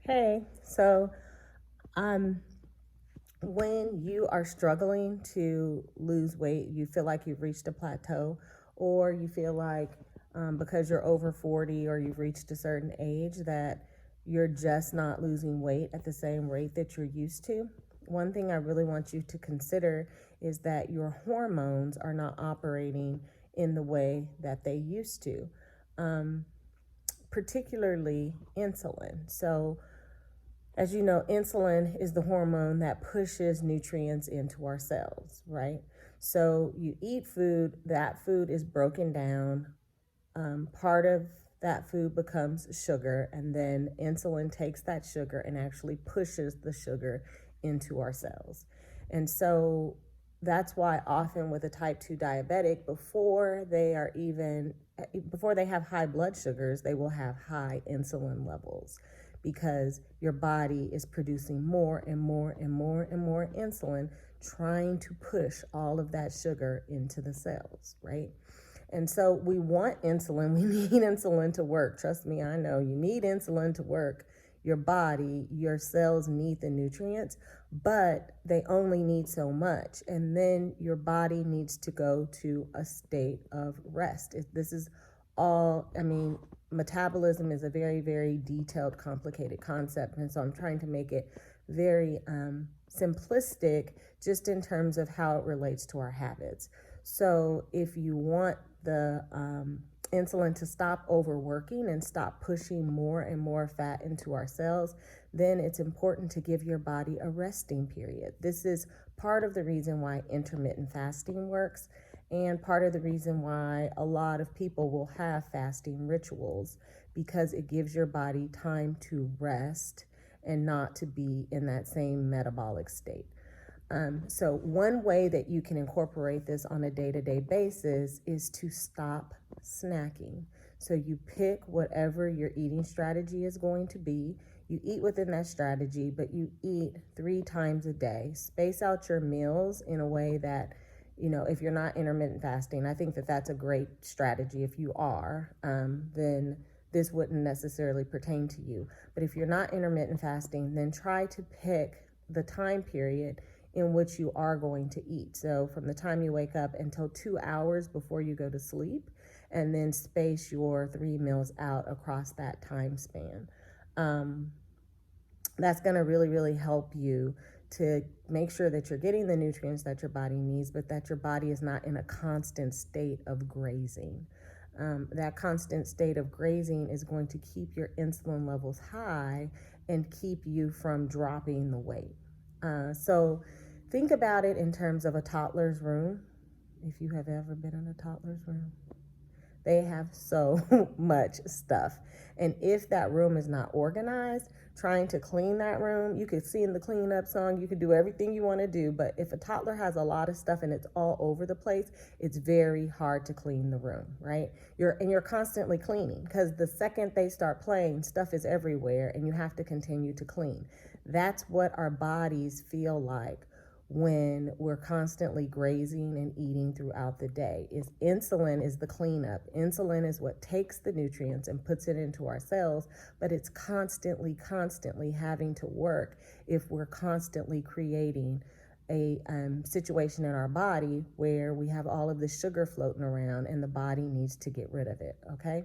Hey, so um, when you are struggling to lose weight, you feel like you've reached a plateau, or you feel like because you're over 40 or you've reached a certain age that you're just not losing weight at the same rate that you're used to. One thing I really want you to consider is that your hormones are not operating in the way that they used to, um, particularly insulin. So, as you know, insulin is the hormone that pushes nutrients into our cells, right? So you eat food, that food is broken down. Part of that food becomes sugar, and then insulin takes that sugar and actually pushes the sugar into our cells. And so that's why often with a type 2 diabetic, before they have high blood sugars, they will have high insulin levels because your body is producing more and more and more and more insulin, trying to push all of that sugar into the cells, right? And so we want insulin. We need insulin to work. Trust me, I know you need insulin to work. Your body, your cells need the nutrients, but they only need so much. And then your body needs to go to a state of rest. This is all, metabolism is a very, very detailed, complicated concept. And so I'm trying to make it very simplistic just in terms of how it relates to our habits. So if you want the insulin to stop overworking and stop pushing more and more fat into our cells, then it's important to give your body a resting period. This is part of the reason why intermittent fasting works, and part of the reason why a lot of people will have fasting rituals, because it gives your body time to rest and not to be in that same metabolic state. So one way that you can incorporate this on a day-to-day basis is to stop snacking. So you pick whatever your eating strategy is going to be. You eat within that strategy, but you eat 3 times a day. Space out your meals in a way that, if you're not intermittent fasting, I think that that's a great strategy. If you are, then this wouldn't necessarily pertain to you. But if you're not intermittent fasting, then try to pick the time period in which you are going to eat. So from the time you wake up until 2 hours before you go to sleep, and then space your 3 meals out across that time span. That's going to really, really help you to make sure that you're getting the nutrients that your body needs, but that your body is not in a constant state of grazing. That constant state of grazing is going to keep your insulin levels high and keep you from dropping the weight. So think about it in terms of a toddler's room. If you have ever been in a toddler's room, they have so much stuff. And if that room is not organized, trying to clean that room, you could sing the cleanup song, you could do everything you want to do, but if a toddler has a lot of stuff and it's all over the place, it's very hard to clean the room, right? You're constantly cleaning, because the second they start playing, stuff is everywhere and you have to continue to clean. That's what our bodies feel like when we're constantly grazing and eating throughout the day. Is insulin is the cleanup. Insulin is what takes the nutrients and puts it into our cells, but it's constantly having to work if we're constantly creating a situation in our body where we have all of the sugar floating around and the body needs to get rid of it, okay?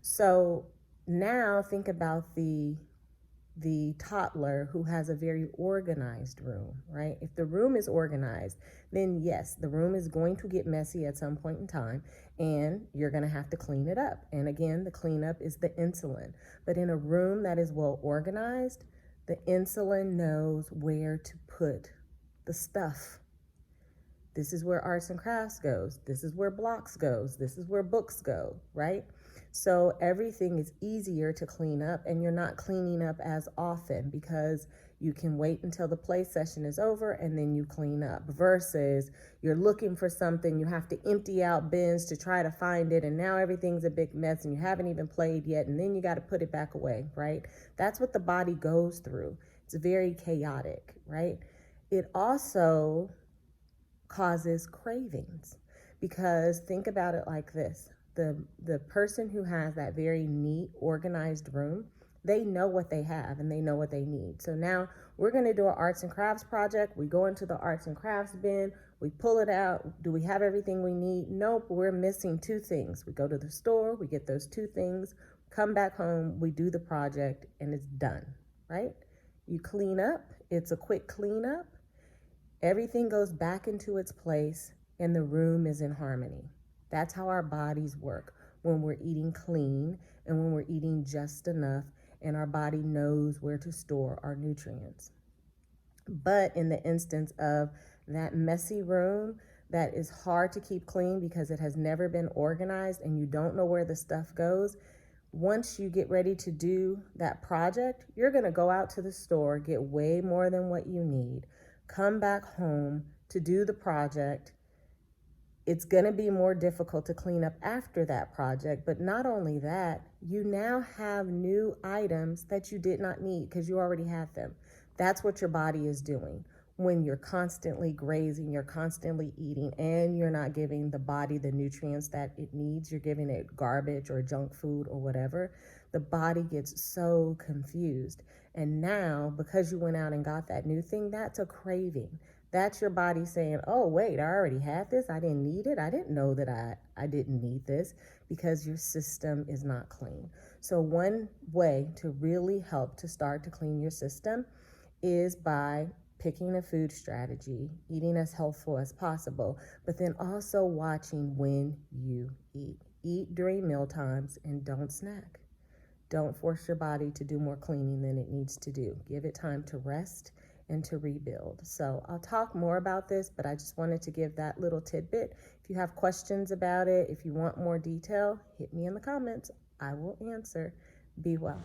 So now think about the toddler who has a very organized room, right? If the room is organized, then yes, the room is going to get messy at some point in time and you're going to have to clean it up. And again, the cleanup is the insulin. But in a room that is well organized, the insulin knows where to put the stuff. This is where arts and crafts goes. This is where blocks goes. This is where books go, right? So everything is easier to clean up, and you're not cleaning up as often because you can wait until the play session is over and then you clean up, versus you're looking for something, you have to empty out bins to try to find it, and now everything's a big mess and you haven't even played yet, and then you got to put it back away, right? That's what the body goes through. It's very chaotic, right? It also causes cravings, because think about it like this. The person who has that very neat, organized room They know what they have and they know what they need. So now we're going to do an arts and crafts project. We go into the arts and crafts bin, we pull it out. Do we have everything we need? Nope, we're missing 2 things. We go to the store, we get those 2 things, come back home, we do the project, and it's done, right? You clean up, it's a quick cleanup. Everything goes back into its place and the room is in harmony. That's how our bodies work when we're eating clean and when we're eating just enough and our body knows where to store our nutrients. But in the instance of that messy room that is hard to keep clean because it has never been organized and you don't know where the stuff goes, once you get ready to do that project, you're going to go out to the store, get way more than what you need, come back home to do the project. It's going to be more difficult to clean up after that project, but not only that, you now have new items that you did not need because you already had them. That's what your body is doing. When you're constantly grazing, you're constantly eating, and you're not giving the body the nutrients that it needs, you're giving it garbage or junk food or whatever, the body gets so confused. And now, because you went out and got that new thing, that's a craving. That's your body saying, oh, wait, I already had this. I didn't need it. I didn't know that I didn't need this, because your system is not clean. So one way to really help to start to clean your system is by picking a food strategy, eating as healthful as possible, but then also watching when you eat. Eat during meal times and don't snack. Don't force your body to do more cleaning than it needs to do. Give it time to rest and to rebuild. So I'll talk more about this, but I just wanted to give that little tidbit. If you have questions about it, if you want more detail, hit me in the comments. I will answer. Be well.